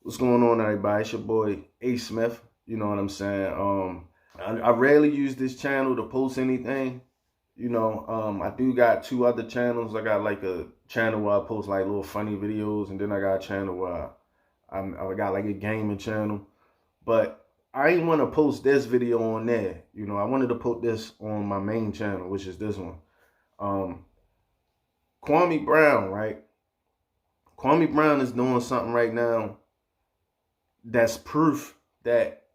What's going on, everybody? It's your boy A Smith. You know what I'm saying? I rarely use this channel to post anything. I do got two other channels. I got like a channel where I post like little funny videos, and then I got a channel where I got like a gaming channel. But I ain't want to post this video on there. I wanted to put this on my main channel, which is this one. Um, Kwame Brown, right? Kwame Brown is doing something right now that's proof that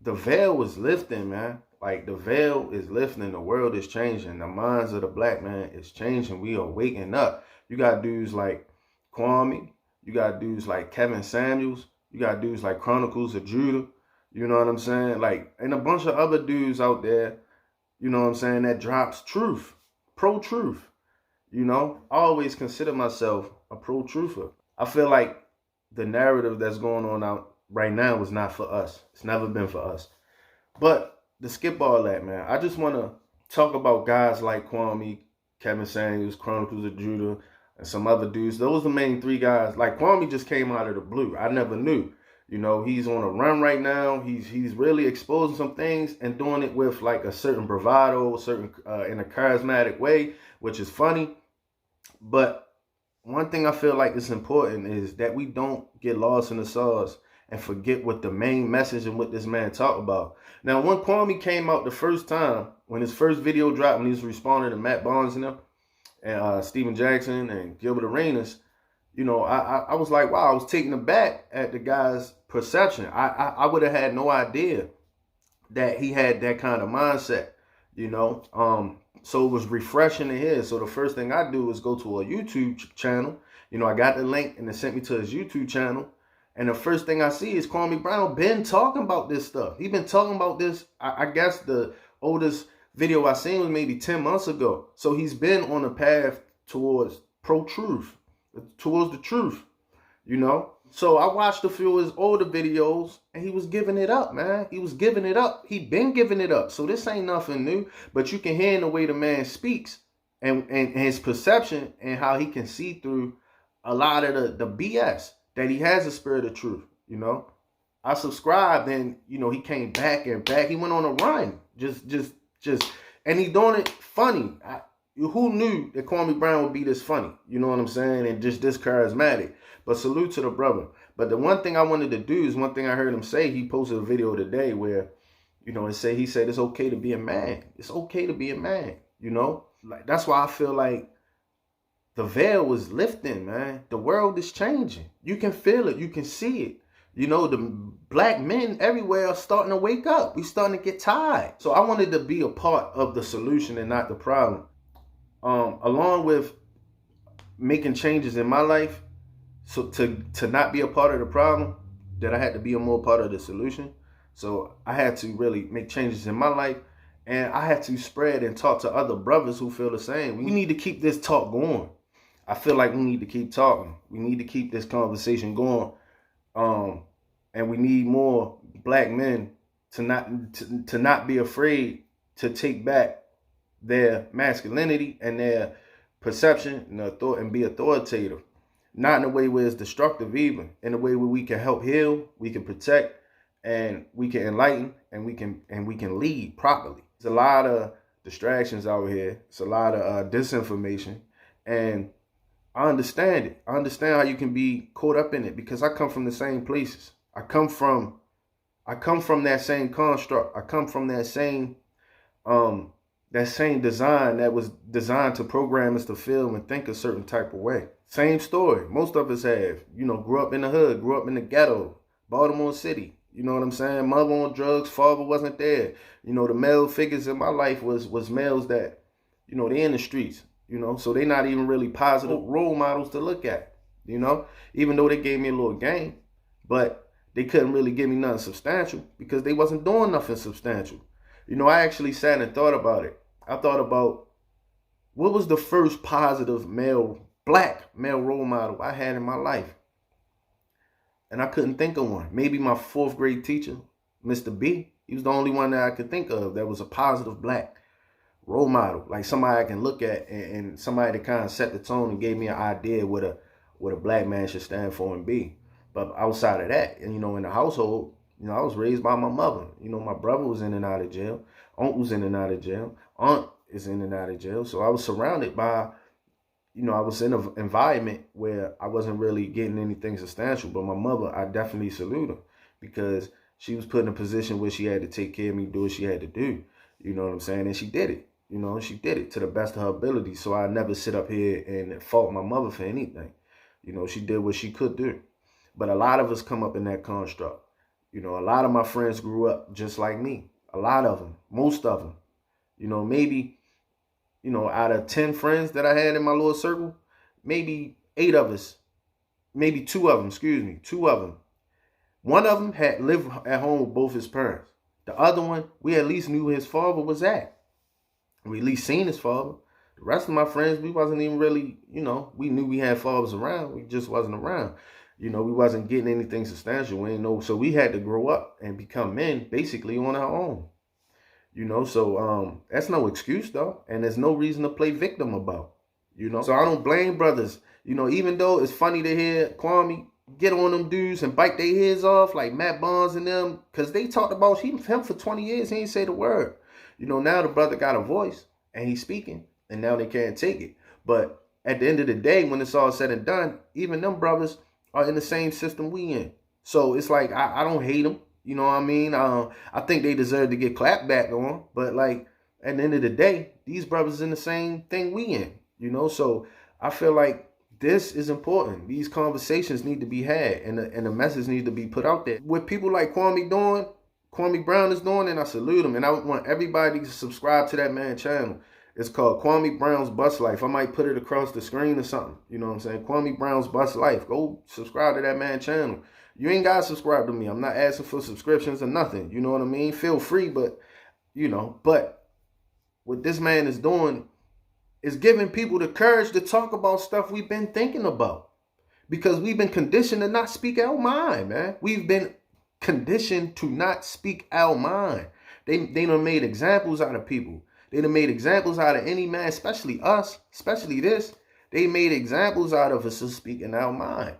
the veil is lifting, man. Like the veil is lifting, the world is changing, the minds of the black man is changing. We are waking up. You got dudes like Kwame, you got dudes like Kevin Samuels, you got dudes like Chronicles of Judah. You know what I'm saying? Like, and a bunch of other dudes out there, you know what I'm saying, that drops truth, pro-truth. I always consider myself a pro-truther. I feel like the narrative that's going on out right now is not for us. It's never been for us. But to skip all that, man, I just want to talk about guys like Kwame, Kevin Samuels, Chronicles of Judah, and some other dudes. Those are the main three guys. Like Kwame just came out of the blue. I never knew. He's on a run right now. He's really exposing some things and doing it with like a certain bravado, in a charismatic way, which is funny. But one thing I feel like is important is that we don't get lost in the sauce and forget what the main message and what this man talked about. Now, when Kwame came out the first time, when his first video dropped, when he was responding to Matt Barnes and them, and Steven Jackson and Gilbert Arenas, I was like, wow, I was taken aback at the guy's perception. I would have had no idea that he had that kind of mindset, So it was refreshing to hear. So the first thing I do is go to a YouTube channel. I got the link and it sent me to his YouTube channel. And the first thing I see is Kwame Brown been talking about this stuff. He been talking about this. I guess the oldest video I seen was maybe 10 months ago. So he's been on a path towards pro-truth, towards the truth, So I watched a few of his older videos and he was giving it up, man. He was giving it up. He been giving it up. So this ain't nothing new, but you can hear in the way the man speaks and his perception and how he can see through a lot of the BS, that he has a spirit of truth, I subscribed and, he came back and back. He went on a run, just, and he doing it funny. Who knew that Kwame Brown would be this funny? You know what I'm saying? And just this charismatic. But salute to the brother. But the one thing I wanted to do is one thing I heard him say. He posted a video today where, he said it's okay to be a man. It's okay to be a man, Like, that's why I feel like the veil was lifting, man. The world is changing. You can feel it. You can see it. The black men everywhere are starting to wake up. We starting to get tired. So I wanted to be a part of the solution and not the problem. Along with making changes in my life, so to not be a part of the problem, that I had to be a more part of the solution. So I had to really make changes in my life, and I had to spread and talk to other brothers who feel the same. We need to keep this talk going. I feel like we need to keep talking. We need to keep this conversation going. And we need more black men to not be afraid to take back their masculinity and their perception and be authoritative. Not in a way where it's destructive either. In a way where we can help heal, we can protect, and we can enlighten, and we can lead properly. There's a lot of distractions out here. It's a lot of disinformation, and I understand it. I understand how you can be caught up in it because I come from the same places. I come from that same construct. I come from that same design that was designed to program us to feel and think a certain type of way. Same story. Most of us have, grew up in the hood, grew up in the ghetto, Baltimore City. You know what I'm saying? Mother on drugs, father wasn't there. The male figures in my life was males that, they in the streets, so they're not even really positive role models to look at, even though they gave me a little game, but they couldn't really give me nothing substantial because they wasn't doing nothing substantial. I actually sat and thought about it. I thought about what was the first positive black male role model I had in my life. And I couldn't think of one. Maybe my 4th grade teacher, Mr. B. He was the only one that I could think of that was a positive black role model. Like somebody I can look at and somebody that kind of set the tone and gave me an idea what a black man should stand for and be. But outside of that, and in the household, I was raised by my mother. My brother was in and out of jail, uncle's in and out of jail, aunt is in and out of jail. So I was surrounded by, I was in an environment where I wasn't really getting anything substantial. But my mother, I definitely salute her, because she was put in a position where she had to take care of me, do what she had to do. You know what I'm saying? And she did it. She did it to the best of her ability. So I never sit up here and fault my mother for anything. She did what she could do. But a lot of us come up in that construct. A lot of my friends grew up just like me. A lot of them, most of them. Maybe, out of 10 friends that I had in my little circle, maybe 8 of us, maybe 2 of them, 2 of them. One of them had lived at home with both his parents. The other one, we at least knew where his father was at. We at least seen his father. The rest of my friends, we wasn't even really, we knew we had fathers around. We just wasn't around. We wasn't getting anything substantial. We didn't know. So we had to grow up and become men basically on our own. So that's no excuse though. And there's no reason to play victim about, So I don't blame brothers. Even though it's funny to hear Kwame get on them dudes and bite their heads off like Matt Barnes and them, because they talked about him for 20 years. He ain't say the word. Now the brother got a voice and he's speaking, and now they can't take it. But at the end of the day, when it's all said and done, even them brothers are in the same system we in. So it's like, I don't hate them. You know what I mean? I think they deserve to get clapped back on. But like, at the end of the day, these brothers in the same thing we in. So I feel like this is important. These conversations need to be had, and the message needs to be put out there. What people like Kwame Brown is doing, and I salute him. And I want everybody to subscribe to that man's channel. It's called Kwame Brown's Bus Life. I might put it across the screen or something. You know what I'm saying? Kwame Brown's Bus Life. Go subscribe to that man's channel. You ain't got to subscribe to me. I'm not asking for subscriptions or nothing. You know what I mean? Feel free, but, but what this man is doing is giving people the courage to talk about stuff we've been thinking about. Because we've been conditioned to not speak our mind, man. We've been conditioned to not speak our mind. They done made examples out of people. They done made examples out of any man, especially us, especially this. They made examples out of us to speaking our mind.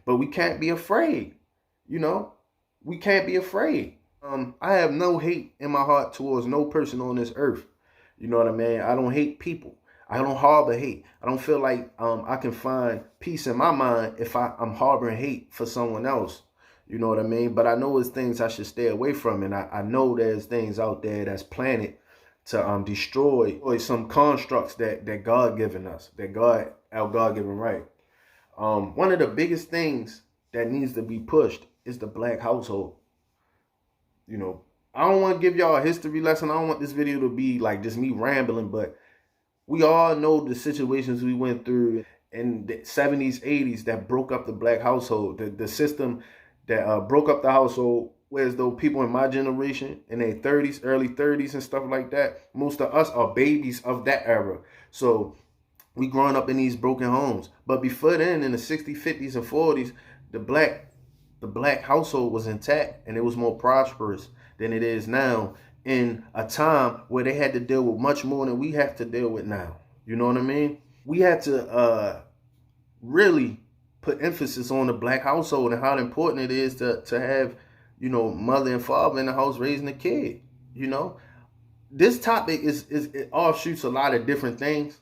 But we can't be afraid, We can't be afraid. I have no hate in my heart towards no person on this earth. You know what I mean? I don't hate people. I don't harbor hate. I don't feel like I can find peace in my mind if I'm harboring hate for someone else. You know what I mean? But I know there's things I should stay away from. And I know there's things out there that's planted to destroy some constructs that God given us, our God-given right. One of the biggest things that needs to be pushed is the black household. I don't want to give y'all a history lesson. I don't want this video to be like just me rambling, but we all know the situations we went through in the 70s, 80s that broke up the black household. The system that broke up the household, whereas though people in my generation, in their 30s, early 30s and stuff like that, most of us are babies of that era. So we growing up in these broken homes. But before then, in the 60s, 50s, and 40s, the black household was intact, and it was more prosperous than it is now, in a time where they had to deal with much more than we have to deal with now. You know what I mean? We had to really put emphasis on the black household and how important it is to have, mother and father in the house raising a kid. This topic it offshoots a lot of different things.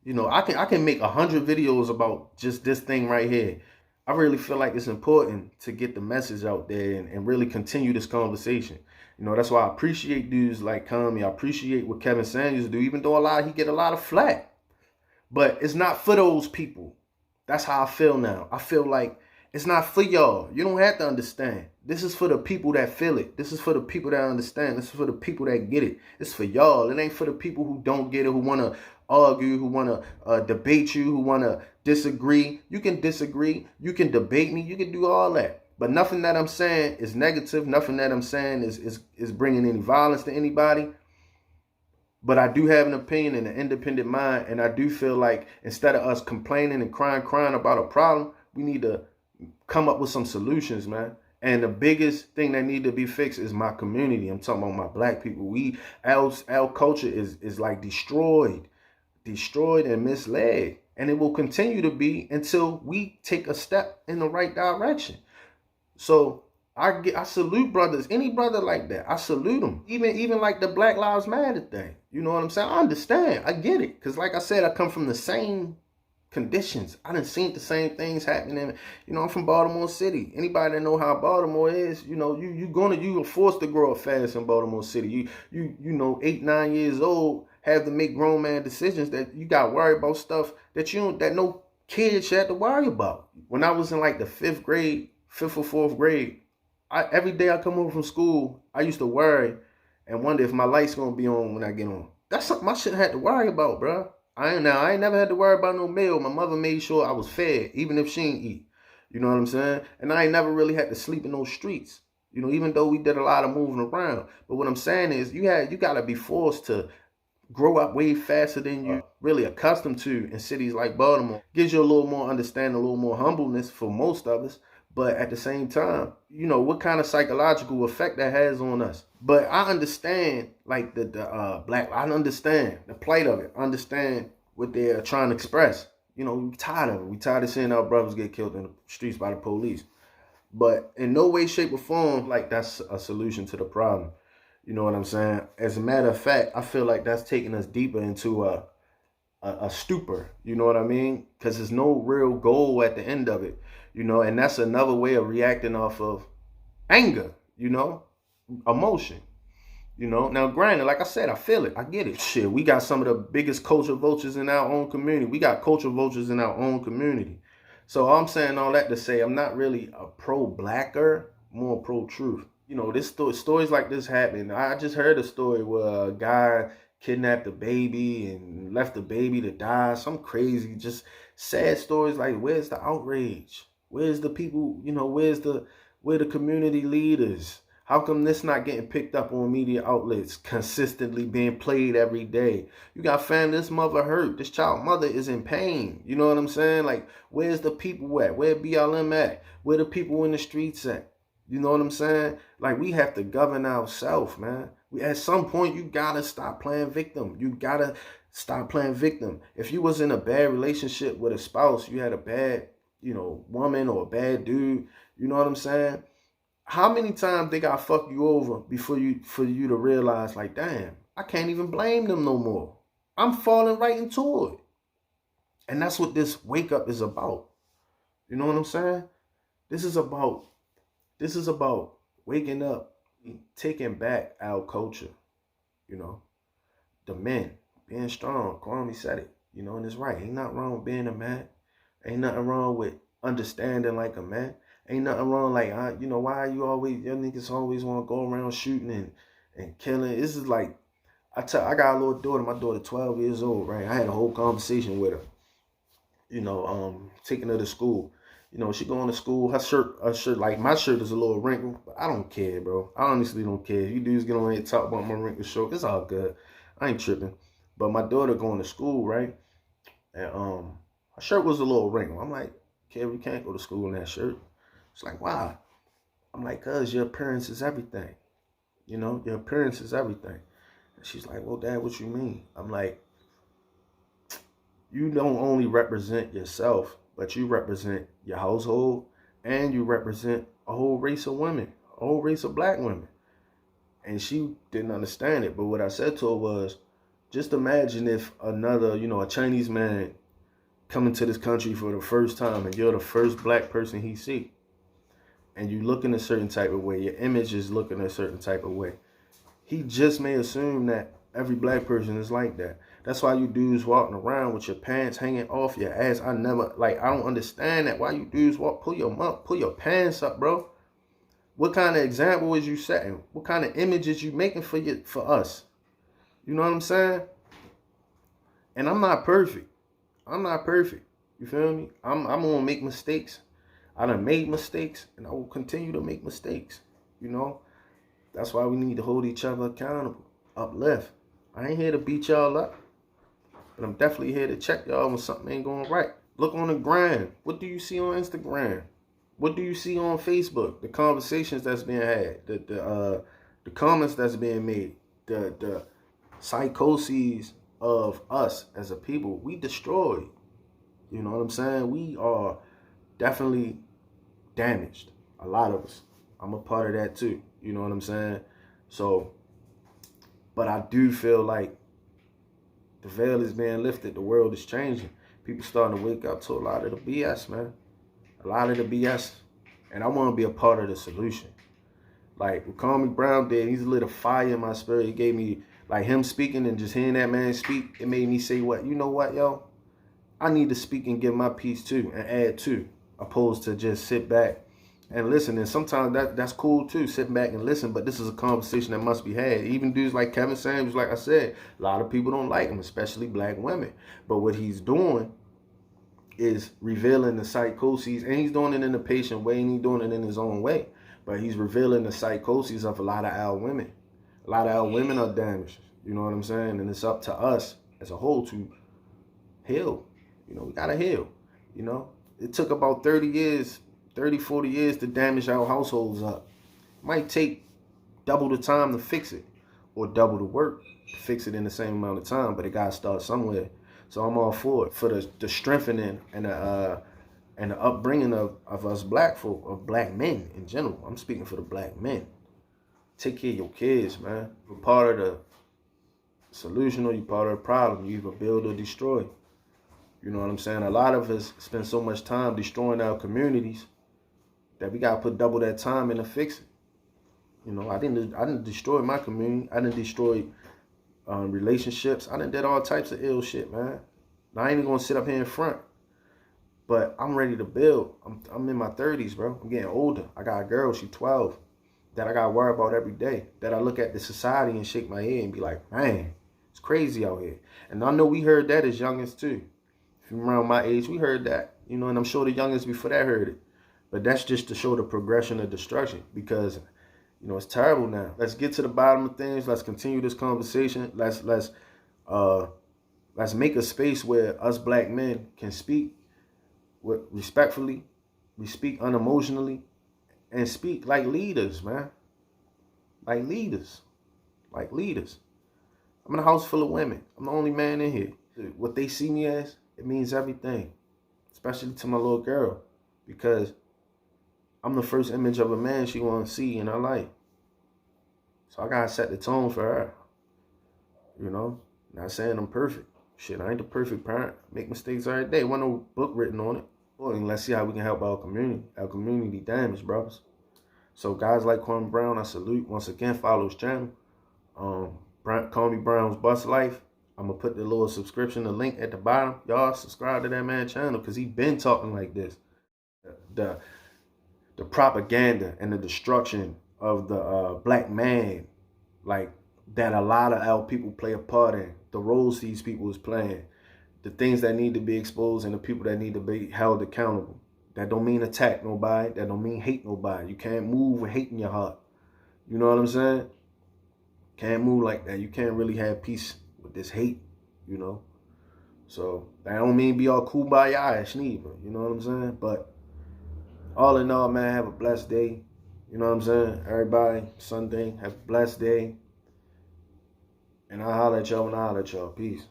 I can make 100 videos about just this thing right here. I really feel like it's important to get the message out there and really continue this conversation. That's why I appreciate dudes like Kwame. I appreciate what Kevin Samuels do, even though he get a lot of flack. But it's not for those people. That's how I feel now. I feel like it's not for y'all. You don't have to understand. This is for the people that feel it. This is for the people that understand. This is for the people that get it. It's for y'all. It ain't for the people who don't get it, who want to argue, who want to debate you, who want to disagree. You can disagree. You can debate me. You can do all that. But nothing that I'm saying is negative. Nothing that I'm saying is bringing any violence to anybody. But I do have an opinion and an independent mind. And I do feel like instead of us complaining and crying about a problem, we need to come up with some solutions, man. And the biggest thing that need to be fixed is my community. I'm talking about my black people. Our culture is like destroyed and misled. And it will continue to be until we take a step in the right direction. So I salute brothers. Any brother like that, I salute them. Even like the Black Lives Matter thing. You know what I'm saying? I understand. I get it. Cause like I said, I come from the same conditions. I done seen the same things happening. You know, I'm from Baltimore City. Anybody that know how Baltimore is, you know, you are forced to grow up fast in Baltimore City. You know, 8, 9 years old, have to make grown man decisions that you got worried about stuff that no kid should have to worry about. When I was in like the 5th grade, 5th or 4th grade, every day I come home from school, I used to worry and wonder if my light's gonna be on when I get on. That's something I shouldn't have to worry about, bro. I ain't never had to worry about no meal. My mother made sure I was fed, even if she ain't eat. You know what I'm saying? And I ain't never really had to sleep in those streets. You know, even though we did a lot of moving around. But what I'm saying is you gotta be forced to grow up way faster than you really accustomed to in cities like Baltimore. Gives you a little more understanding, a little more humbleness for most of us. But at the same time, you know, what kind of psychological effect that has on us. But I understand, like, I understand the plight of it. I understand what they're trying to express. You know, we tired of it. We tired of seeing our brothers get killed in the streets by the police. But in no way, shape, or form, like, that's a solution to the problem. You know what I'm saying? As a matter of fact, I feel like that's taking us deeper into a stupor. You know what I mean? Because there's no real goal at the end of it. You know, and that's another way of reacting off of anger, you know, emotion. You know, now granted, like I said, I feel it. I get it. Shit, we got some of the biggest culture vultures in our own community. We got culture vultures in our own community. So I'm saying all that to say I'm not really a pro-blacker, more pro-truth. You know, stories like this happen. I just heard a story where a guy kidnapped a baby and left the baby to die. Some crazy, just sad stories like, where's the outrage? Where's the people, you know, where the community leaders? How come this not getting picked up on media outlets, consistently being played every day? You got family, this mother hurt. This child mother is in pain. You know what I'm saying? Like, where's the people at? Where BLM at? Where the people in the streets at? You know what I'm saying? Like, we have to govern ourselves, man. At some point, you gotta stop playing victim. You gotta stop playing victim. If you was in a bad relationship with a spouse, you had a bad, you know, woman or a bad dude, you know what I'm saying? How many times they gotta fuck you over for you to realize, like, damn, I can't even blame them no more. I'm falling right into it. And that's what this wake up is about. You know what I'm saying? This is about waking up, taking back our culture. You know, the men being strong. Kwame said it. You know, and it's right. Ain't nothing wrong with being a man. Ain't nothing wrong with understanding like a man. Ain't nothing wrong, like, you know, why your niggas always want to go around shooting and killing. This is like, I got a little daughter, my daughter 12 years old, right? I had a whole conversation with her, you know, taking her to school. You know, she going to school, her shirt, like, my shirt is a little wrinkled, but I don't care, bro. I honestly don't care. You dudes get on here and talk about my wrinkled shirt, it's all good. I ain't tripping. But my daughter going to school, right? And her shirt was a little wrinkled. I'm like, kid, we can't go to school in that shirt. It's like, why? I'm like, cuz your appearance is everything. You know, your appearance is everything. And she's like, well, Dad, what you mean? I'm like, you don't only represent yourself, but you represent your household and you represent a whole race of women, a whole race of black women. And she didn't understand it. But what I said to her was, just imagine if another, you know, a Chinese man coming to this country for the first time and you're the first black person he see. And you look in a certain type of way, your image is looking a certain type of way. He just may assume that every black person is like that. That's why you dudes walking around with your pants hanging off your ass. I don't understand that. Why you dudes pull your pants up, bro? What kind of example is you setting? What kind of images you making for us? You know what I'm saying? And I'm not perfect. I'm not perfect. You feel me? I'm gonna make mistakes. I done made mistakes, and I will continue to make mistakes. You know, that's why we need to hold each other accountable, uplift. I ain't here to beat y'all up, but I'm definitely here to check y'all when something ain't going right. Look on the grind. What do you see on Instagram? What do you see on Facebook? The conversations that's being had, the comments that's being made, the psychoses of us as a people. We destroyed. You know what I'm saying? We are definitely damaged. A lot of us. I'm a part of that too. You know what I'm saying? So, but I do feel like the veil is being lifted. The world is changing. People starting to wake up to a lot of the BS, man. A lot of the BS. And I want to be a part of the solution. Like what Kwame Brown did, he's lit a fire in my spirit. He gave me, like him speaking and just hearing that man speak, it made me say, what, you know what, yo? I need to speak and give my piece too and add too, opposed to just sit back and listen. And sometimes that's cool too, sitting back and listen, but this is a conversation that must be had. Even dudes like Kevin Samuels, like I said, a lot of people don't like him, especially black women. But what he's doing is revealing the psychoses, and he's doing it in a patient way, and he's doing it in his own way. But he's revealing the psychoses of a lot of our women. A lot of our women are damaged, you know what I'm saying? And it's up to us as a whole to heal. You know, we gotta heal, you know? It took about 30 years, 30, 40 years to damage our households up. It might take double the time to fix it or double the work to fix it in the same amount of time, but it gotta start somewhere. So I'm all for it, for the strengthening and the upbringing of us black folk, of black men in general. I'm speaking for the black men. Take care of your kids, man. You're part of the solution or you're part of the problem. You either build or destroy. You know what I'm saying? A lot of us spend so much time destroying our communities that we gotta put double that time in to fix it. You know, I didn't destroy my community. I didn't destroy relationships. I done did all types of ill shit, man. Now, I ain't even gonna sit up here in front, but I'm ready to build. I'm in my 30s, bro. I'm getting older. I got a girl, she's 12, that I gotta worry about every day. That I look at the society and shake my head and be like, man, it's crazy out here. And I know we heard that as youngins too. If you're around my age, we heard that. You know, and I'm sure the youngins before that heard it. But that's just to show the progression of destruction, because you know, it's terrible now. Let's get to the bottom of things. Let's continue this conversation. Let's make a space where us black men can speak respectfully, we speak unemotionally, and speak like leaders, man. Like leaders. Like leaders. I'm in a house full of women. I'm the only man in here. What they see me as, it means everything. Especially to my little girl. Because I'm the first image of a man she want to see in her life. So I got to set the tone for her. You know? Not saying I'm perfect. Shit, I ain't the perfect parent. Make mistakes every day. Wasn't no book written on it. And let's see how we can help our community. Our community damaged, brothers. So guys like Kwame Brown, I salute. Once again, follow his channel. Kwame Brown's Bus Life. I'm going to put the little subscription, the link at the bottom. Y'all subscribe to that man's channel because he been talking like this. The propaganda and the destruction of the black man, like that a lot of our people play a part in, the roles these people is playing, the things that need to be exposed and the people that need to be held accountable. That don't mean attack nobody. That don't mean hate nobody. You can't move with hate in your heart. You know what I'm saying? Can't move like that. You can't really have peace with this hate, you know? So that don't mean be all kumbaya-ish neither, you know what I'm saying? But all in all, man, have a blessed day. You know what I'm saying? Everybody, Sunday, have a blessed day. And I'll holler at y'all when I holler at y'all. Peace.